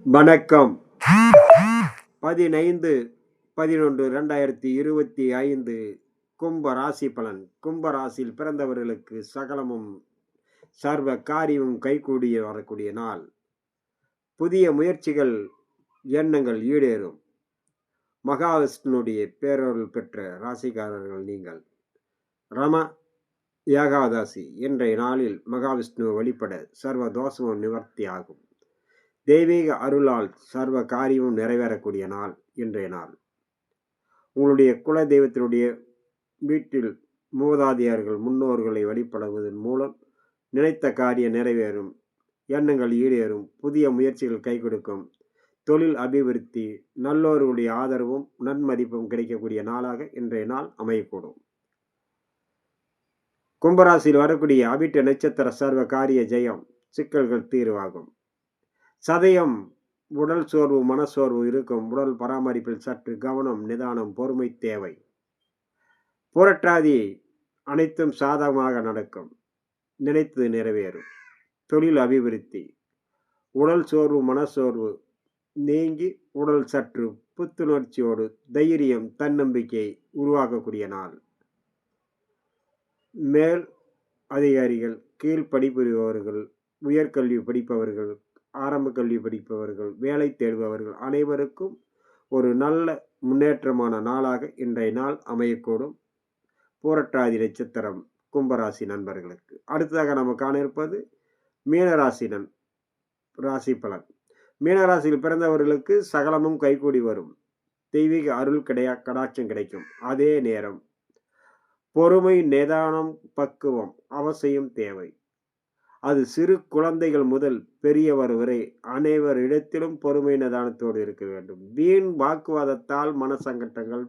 வணக்கம். 15/11/2025 கும்ப ராசி பலன். கும்ப ராசியில் பிறந்தவர்களுக்கு சகலமும் சர்வ காரியமும் கைகூடி வரக்கூடிய நாள். புதிய முயற்சிகள், எண்ணங்கள் ஈடேறும். மகாவிஷ்ணுடைய பேரருள் பெற்ற ராசிக்காரர்கள் நீங்கள். ரம ஏகாதசி இன்றைய நாளில் மகாவிஷ்ணுவை வழிபட சர்வ தோஷமும் நிவர்த்தி ஆகும். தெய்வீக அருளால் சர்வ காரியமும் நிறைவேறக்கூடிய நாள் இன்றைய நாள். உங்களுடைய குல தெய்வத்தினுடைய வீட்டில் மூதாதையர்கள் முன்னோர்களை வழிபடுவதன் மூலம் நினைத்த காரியம் நிறைவேறும், எண்ணங்கள் ஈடேறும், புதிய முயற்சிகள் கை கொடுக்கும், தொழில் அபிவிருத்தி, நல்லோர்களுடைய ஆதரவும் நன்மதிப்பும் கிடைக்கக்கூடிய நாளாக இன்றைய நாள் அமையக்கூடும். கும்பராசியில் வரக்கூடிய அவிட்ட நட்சத்திர சர்வ காரிய ஜெயம், சிக்கல்கள் தீர்வாகும். சதயம் உடல் சோர்வு, மனசோர்வு இருக்கும். உடல் பராமரிப்பில் சற்று கவனம், நிதானம், பொறுமை தேவை. புரட்டாதி அனைத்தும் சாதகமாக நடக்கும். நினைத்தது நிறைவேறும். தொழில் அபிவிருத்தி, உடல் சோர்வு, மனசோர்வு நீங்கி உடல் சற்று புத்துணர்ச்சியோடு தைரியம், தன்னம்பிக்கை உருவாக்கக்கூடிய நாள். மேல் அதிகாரிகள், கீழ் பணிபுரிபவர்கள், உயர்கல்வி படிப்பவர்கள், ஆரம்ப கல்வி படிப்பவர்கள், வேலை தேடுபவர்கள் அனைவருக்கும் ஒரு நல்ல முன்னேற்றமான நாளாக இன்றைய நாள் அமையக்கூடும். பூரட்டாதி நட்சத்திரம் கும்பராசி நண்பர்களுக்கு. அடுத்ததாக நம்ம காண இருப்பது மீனராசினன் ராசி பலன். மீனராசியில் பிறந்தவர்களுக்கு சகலமும் கைகூடி வரும். தெய்வீக அருள் கடாட்சம் கிடைக்கும். அதே நேரம் பொறுமை, நிதானம், பக்குவம் அவசியம் தேவை. அது சிறு குழந்தைகள் முதல் பெரியவர் வரை அனைவரிடத்திலும் பொறுமை நிதானத்தோடு இருக்க வேண்டும். வீண் வாக்குவாதத்தால் மன சங்கட்டங்கள்,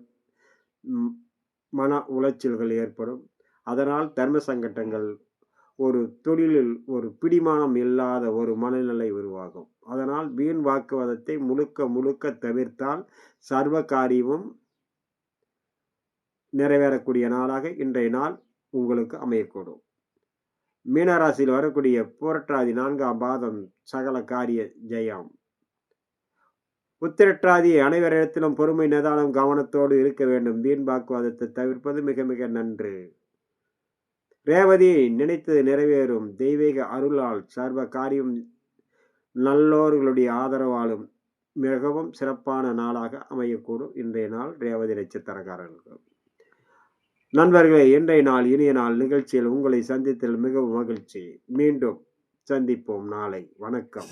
மன உளைச்சல்கள் ஏற்படும். அதனால் தர்ம சங்கட்டங்கள், ஒரு தொழிலில் ஒரு பிடிமானம் இல்லாத ஒரு மனநிலை உருவாகும். அதனால் வீண் வாக்குவாதத்தை முழுக்க தவிர்த்தால் சர்வ காரியமும் நிறைவேறக்கூடிய நாளாக இன்றைய நாள் உங்களுக்கு அமையக்கூடும். மீனராசியில் வரக்கூடிய பூரட்டாதி 4ஆம் பாதம் சகல காரிய ஜெயம். உத்திரட்டாதி அனைவரிடத்திலும் பொறுமை, நிதானம், கவனத்தோடு இருக்க வேண்டும். வீண் வாக்குவாதத்தை தவிர்ப்பது மிக மிக நன்று. ரேவதி நினைத்தது நிறைவேறும். தெய்வீக அருளால் சர்வ காரியம் நல்லோர்களுடைய ஆதரவாலும் மிகவும் சிறப்பான நாளாக அமையக்கூடும் இன்றைய நாள் ரேவதி நட்சத்திரக்காரர்களுக்கு. நண்பர்களே, இன்றைய நாள் இனிய நாள் நிகழ்ச்சியில் உங்களை சந்தித்ததில் மிகவும் மகிழ்ச்சி. மீண்டும் சந்திப்போம் நாளை. வணக்கம்.